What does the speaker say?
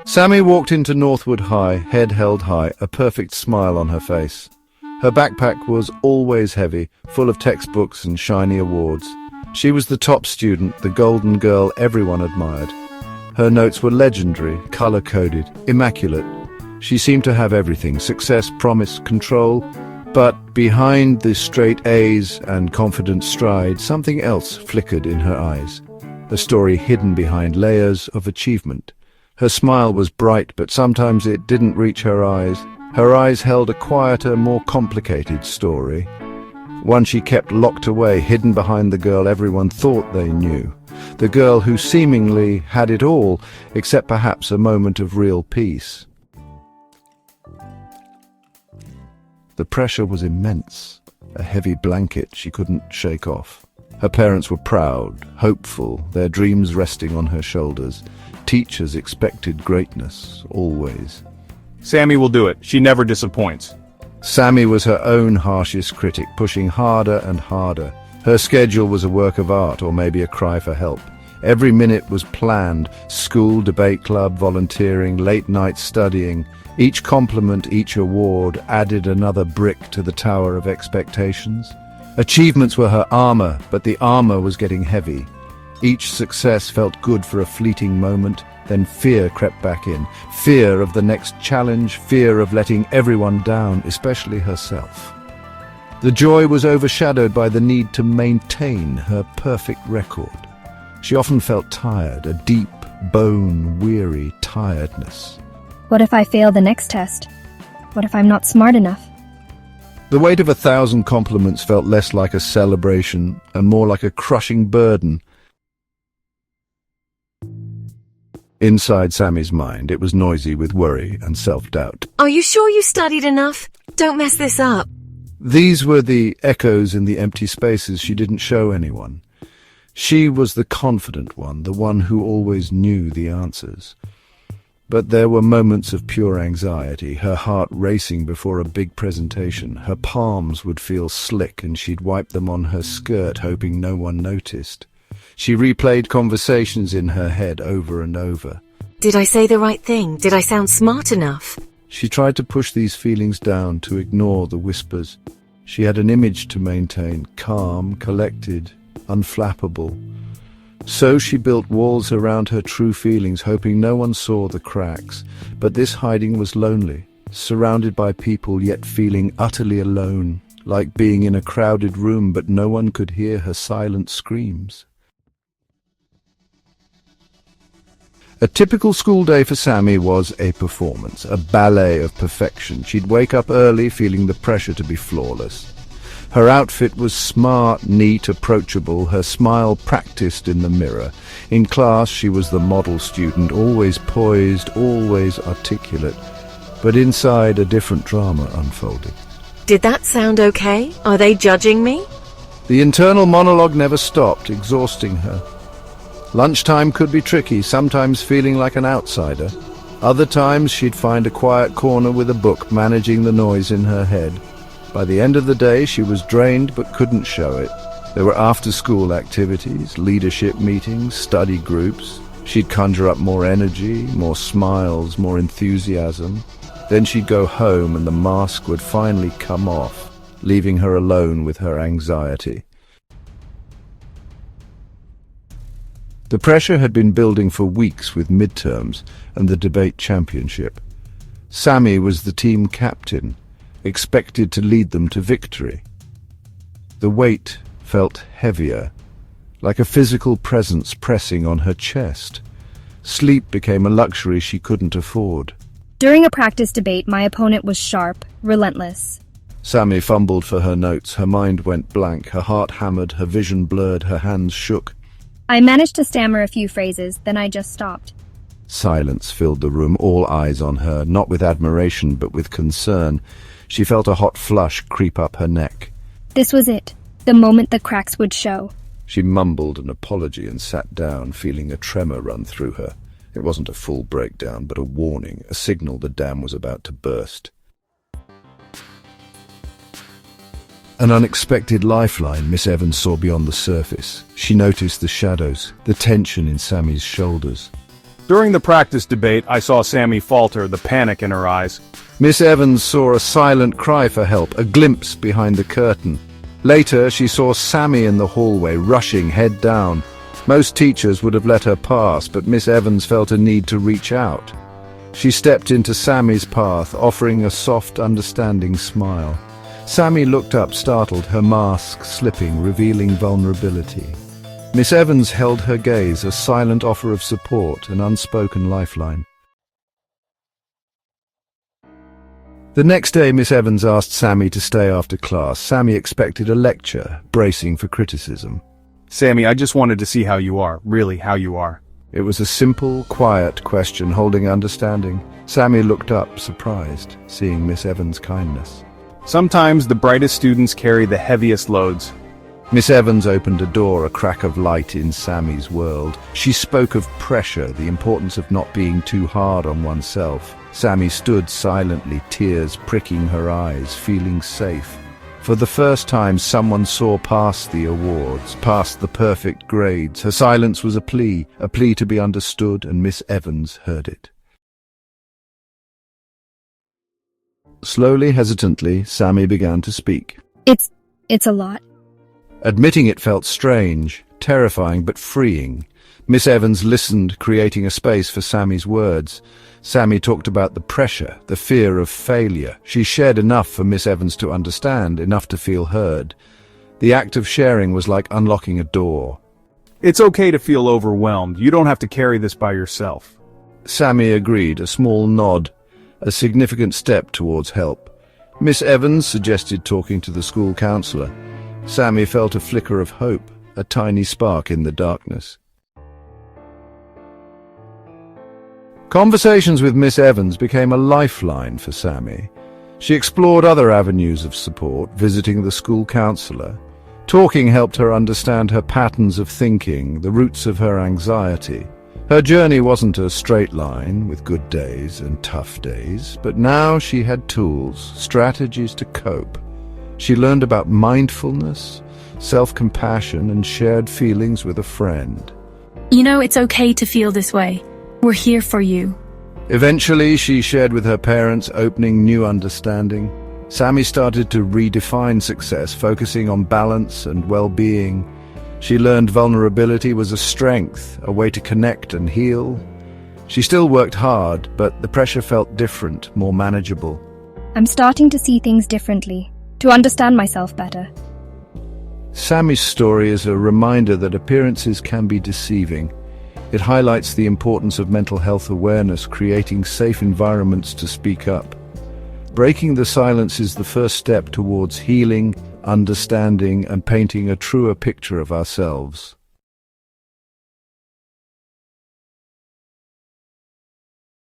Sami walked into Northwood High, head held high, a perfect smile on her face. Her backpack was always heavy, full of textbooks and shiny awards. She was the top student, the golden girl everyone admired. Her notes were legendary, color-coded, immaculate. She seemed to have everything: success, promise, control. But behind the straight A's and confident stride, something else flickered in her eyes. A story hidden behind layers of achievement. Her smile was bright, but sometimes it didn't reach her eyes. Her eyes held a quieter, more complicated story. One she kept locked away, hidden behind the girl everyone thought they knew. The girl who seemingly had it all, except perhaps a moment of real peace. The pressure was immense, a heavy blanket she couldn't shake off. Her parents were proud, hopeful, their dreams resting on her shoulders. Teachers expected greatness, always. Sami will do it. She never disappoints. Sami was her own harshest critic, pushing harder and harder. Her schedule was a work of art, or maybe a cry for help. Every minute was planned: school, debate club, volunteering, late night studying. Each compliment, each award added another brick to the tower of expectations. Achievements were her armor, but the armor was getting heavy. Each success felt good for a fleeting moment, then fear crept back in. Fear of the next challenge, fear of letting everyone down, especially herself. The joy was overshadowed by the need to maintain her perfect record. She often felt tired, a deep, bone-weary tiredness. What if I fail the next test? What if I'm not smart enough? The weight of 1,000 compliments felt less like a celebration and more like a crushing burden. Inside Sami's mind, it was noisy with worry and self-doubt. Are you sure you studied enough? Don't mess this up. These were the echoes in the empty spaces she didn't show anyone. She was the confident one, the one who always knew the answers. But there were moments of pure anxiety, her heart racing before a big presentation. Her palms would feel slick and she'd wipe them on her skirt, hoping no one noticed. She replayed conversations in her head over and over. Did I say the right thing? Did I sound smart enough? She tried to push these feelings down, to ignore the whispers. She had an image to maintain, calm, collected, unflappable. So she built walls around her true feelings, hoping no one saw the cracks. But this hiding was lonely, surrounded by people yet feeling utterly alone, like being in a crowded room but no one could hear her silent screams. A typical school day for Sami was a performance, a ballet of perfection. She'd wake up early, feeling the pressure to be flawless. Her outfit was smart, neat, approachable, her smile practiced in the mirror. In class, she was the model student, always poised, always articulate. But inside, a different drama unfolded. Did that sound okay? Are they judging me? The internal monologue never stopped, exhausting her. Lunchtime could be tricky, sometimes feeling like an outsider. Other times, she'd find a quiet corner with a book, managing the noise in her head. By the end of the day, she was drained but couldn't show it. There were after-school activities, leadership meetings, study groups. She'd conjure up more energy, more smiles, more enthusiasm. Then she'd go home and the mask would finally come off, leaving her alone with her anxiety. The pressure had been building for weeks with midterms and the debate championship. Sami was the team captain, expected to lead them to victory. The weight felt heavier, like a physical presence pressing on her chest. Sleep became a luxury she couldn't afford. During a practice debate, my opponent was sharp, relentless. Sami fumbled for her notes. Her mind went blank, her heart hammered, her vision blurred, her hands shook. I managed to stammer a few phrases, then I just stopped. Silence filled the room, all eyes on her, not with admiration but with concern. She felt a hot flush creep up her neck. This was it, the moment the cracks would show. She mumbled an apology and sat down, feeling a tremor run through her. It wasn't a full breakdown, but a warning, a signal the dam was about to burst. An unexpected lifeline Miss Evans saw beyond the surface. She noticed the shadows, the tension in Sami's shoulders. During the practice debate, I saw Sami falter, the panic in her eyes. Miss Evans saw a silent cry for help, a glimpse behind the curtain. Later, she saw Sami in the hallway, rushing head down. Most teachers would have let her pass, but Miss Evans felt a need to reach out. She stepped into Sami's path, offering a soft, understanding smile. Sami looked up, startled, her mask slipping, revealing vulnerability. Miss Evans held her gaze, a silent offer of support, an unspoken lifeline. The next day, Miss Evans asked Sami to stay after class. Sami expected a lecture, bracing for criticism. Sami, I just wanted to see how you are, really how you are. It was a simple, quiet question, holding understanding. Sami looked up, surprised, seeing Miss Evans' kindness. Sometimes the brightest students carry the heaviest loads. Miss Evans opened a door, a crack of light in Sami's world. She spoke of pressure, the importance of not being too hard on oneself. Sami stood silently, tears pricking her eyes, feeling safe. For the first time, someone saw past the awards, past the perfect grades. Her silence was a plea to be understood, and Miss Evans heard it. Slowly, hesitantly, Sami began to speak. It's a lot. Admitting it felt strange, terrifying, but freeing. Miss Evans listened, creating a space for Sami's words. Sami talked about the pressure, the fear of failure. She shared enough for Miss Evans to understand, enough to feel heard. The act of sharing was like unlocking a door. It's okay to feel overwhelmed. You don't have to carry this by yourself. Sami agreed, a small nod, a significant step towards help. Miss Evans suggested talking to the school counselor. Sami felt a flicker of hope, a tiny spark in the darkness. Conversations with Miss Evans became a lifeline for Sami. She explored other avenues of support, visiting the school counselor. Talking helped her understand her patterns of thinking, the roots of her anxiety. Her journey wasn't a straight line, with good days and tough days, but now she had tools, strategies to cope. She learned about mindfulness, self-compassion, and shared feelings with a friend. You know, it's okay to feel this way. We're here for you. Eventually, she shared with her parents, opening new understanding. Sami started to redefine success, focusing on balance and well-being. She learned vulnerability was a strength, a way to connect and heal. She still worked hard, but the pressure felt different, more manageable. I'm starting to see things differently, to understand myself better. Sami's story is a reminder that appearances can be deceiving. It highlights the importance of mental health awareness, creating safe environments to speak up. Breaking the silence is the first step towards healing, understanding, and painting a truer picture of ourselves.